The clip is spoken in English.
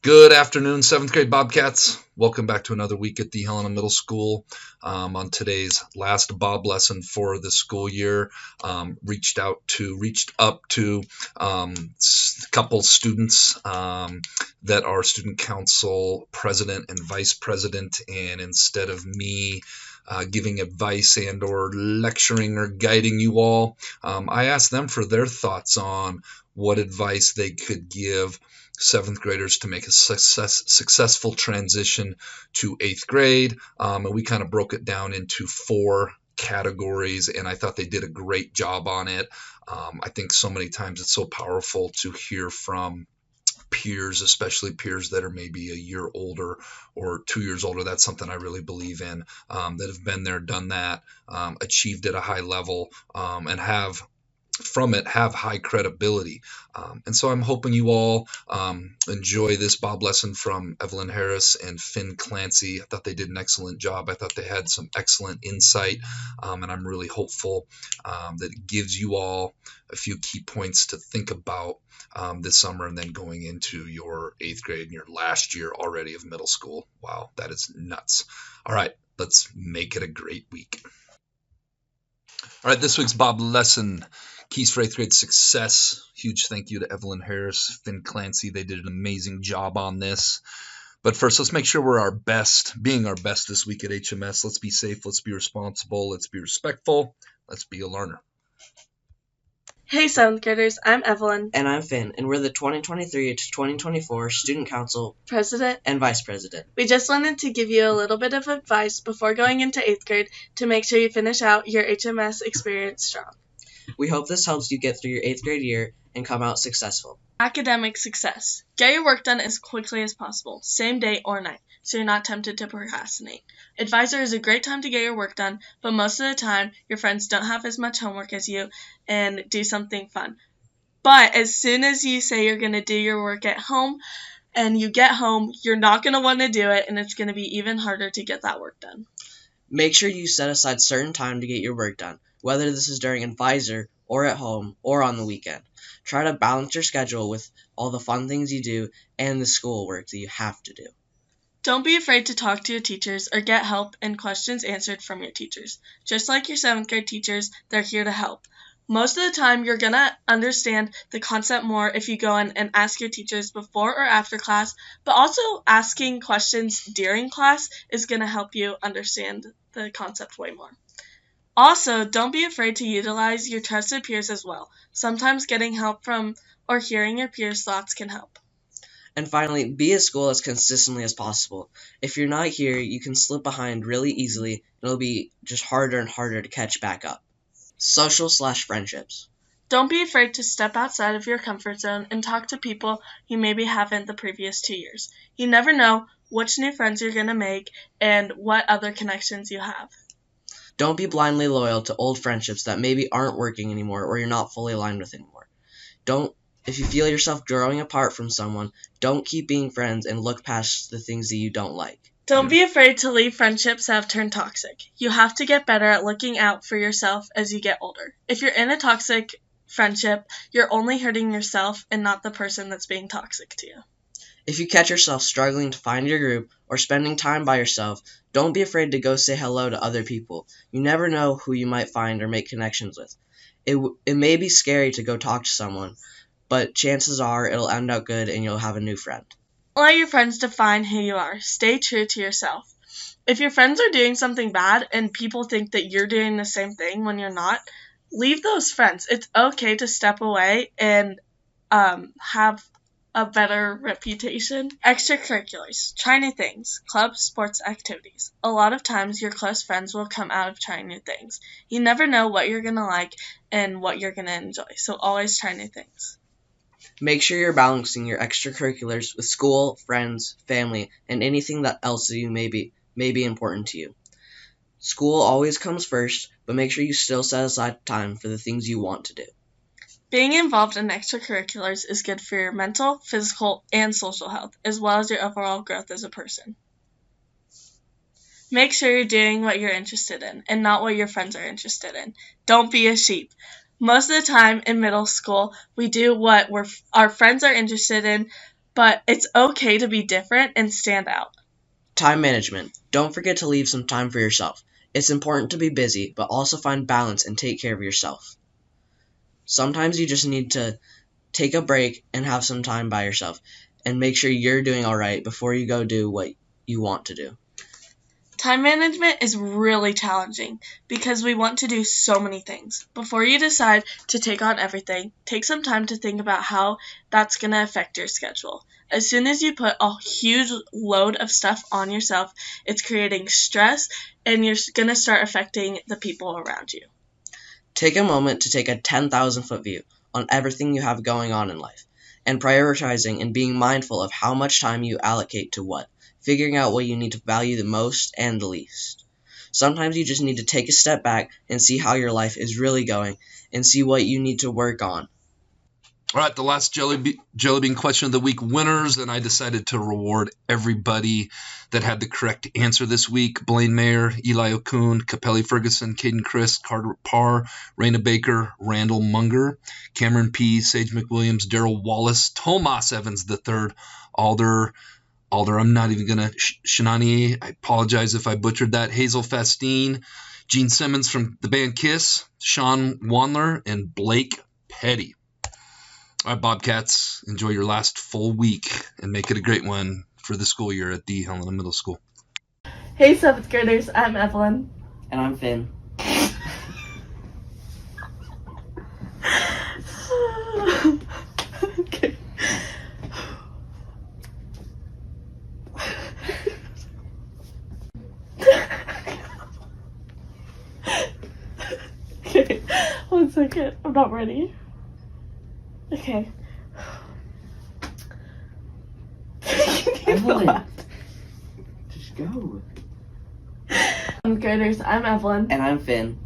Good afternoon, 7th grade Bobcats. Welcome back to another week at the Helena Middle School. On today's last Bob lesson for the school year, reached up to a couple students that are student council president and vice president, and instead of me giving advice and or lecturing or guiding you all, I asked them for their thoughts on what advice they could give seventh graders to make a successful transition to eighth grade. And we kind of broke it down into 4 categories, and I thought they did a great job on it. I think so many times it's so powerful to hear from peers, especially peers that are maybe a year older or 2 years older. That's something I really believe in, that have been there, done that, achieved at a high level, and have high credibility. And so I'm hoping you all enjoy this Bob lesson from Evelyn Harris and Finn Clancy. I thought they did an excellent job. I thought they had some excellent insight, and I'm really hopeful that it gives you all a few key points to think about this summer and then going into your 8th grade and your last year already of middle school. Wow, that is nuts. All right, let's make it a great week. All right, this week's Bob lesson, Keys for 8th grade success. Huge thank you to Evelyn Harris, Finn Clancy. They did an amazing job on this. But first, let's make sure we're being our best this week at HMS. Let's be safe. Let's be responsible. Let's be respectful. Let's be a learner. Hey 7th graders, I'm Evelyn. And I'm Finn, and we're the 2023 to 2024 Student Council President and Vice President. We just wanted to give you a little bit of advice before going into 8th grade to make sure you finish out your HMS experience strong. We hope this helps you get through your 8th grade year and come out successful. Academic success. Get your work done as quickly as possible, same day or night, so you're not tempted to procrastinate. Advisor is a great time to get your work done, but most of the time, your friends don't have as much homework as you and do something fun. But as soon as you say you're going to do your work at home and you get home, you're not going to want to do it, and it's going to be even harder to get that work done. Make sure you set aside certain time to get your work done, whether this is during advisor or at home or on the weekend. Try to balance your schedule with all the fun things you do and the schoolwork that you have to do. Don't be afraid to talk to your teachers or get help and questions answered from your teachers. Just like your 7th grade teachers, they're here to help. Most of the time, you're going to understand the concept more if you go in and ask your teachers before or after class, but also asking questions during class is going to help you understand the concept way more. Also, don't be afraid to utilize your trusted peers as well. Sometimes getting help from or hearing your peers' thoughts can help. And finally, be at school as consistently as possible. If you're not here, you can slip behind really easily, and it'll be just harder and harder to catch back up. Social/friendships. Don't be afraid to step outside of your comfort zone and talk to people you maybe haven't the previous 2 years. You never know which new friends you're going to make and what other connections you have. Don't be blindly loyal to old friendships that maybe aren't working anymore or you're not fully aligned with anymore. If you feel yourself growing apart from someone, don't keep being friends and look past the things that you don't like. Don't be afraid to leave friendships that have turned toxic. You have to get better at looking out for yourself as you get older. If you're in a toxic friendship, you're only hurting yourself and not the person that's being toxic to you. If you catch yourself struggling to find your group or spending time by yourself, don't be afraid to go say hello to other people. You never know who you might find or make connections with. It may be scary to go talk to someone, but chances are it'll end out good and you'll have a new friend. Don't let your friends define who you are. Stay true to yourself. If your friends are doing something bad and people think that you're doing the same thing when you're not, leave those friends. It's okay to step away and have a better reputation. Extracurriculars. Try new things. Clubs, sports, activities. A lot of times your close friends will come out of trying new things. You never know what you're going to like and what you're going to enjoy, so always try new things. Make sure you're balancing your extracurriculars with school, friends, family, and anything that else that you may be important to you. School always comes first, but make sure you still set aside time for the things you want to do. Being involved in extracurriculars is good for your mental, physical, and social health, as well as your overall growth as a person. Make sure you're doing what you're interested in and not what your friends are interested in. Don't be a sheep. Most of the time in middle school, we do what our friends are interested in, but it's okay to be different and stand out. Time management. Don't forget to leave some time for yourself. It's important to be busy, but also find balance and take care of yourself. Sometimes you just need to take a break and have some time by yourself and make sure you're doing all right before you go do what you want to do. Time management is really challenging because we want to do so many things. Before you decide to take on everything, take some time to think about how that's going to affect your schedule. As soon as you put a huge load of stuff on yourself, it's creating stress and you're going to start affecting the people around you. Take a moment to take a 10,000-foot view on everything you have going on in life and prioritizing and being mindful of how much time you allocate to what. Figuring out what you need to value the most and the least. Sometimes you just need to take a step back and see how your life is really going and see what you need to work on. All right, the last Jelly Bean question of the week winners, and I decided to reward everybody that had the correct answer this week. Blaine Mayer, Eli Okun, Capelli Ferguson, Caden Chris, Carter Parr, Raina Baker, Randall Munger, Cameron P., Sage McWilliams, Daryl Wallace, Tomas Evans III, Alder, I'm not even going to, Shanani, I apologize if I butchered that, Hazel Fastine, Gene Simmons from the band Kiss, Sean Wanler, and Blake Petty. All right, Bobcats, enjoy your last full week and make it a great one for the school year at the Helena Middle School. Hey, 7th graders, I'm Evelyn. And I'm Finn. Okay. Okay, 1 second. I'm not ready. Okay. Evelyn, just go. Graders, I'm Evelyn. And I'm Finn.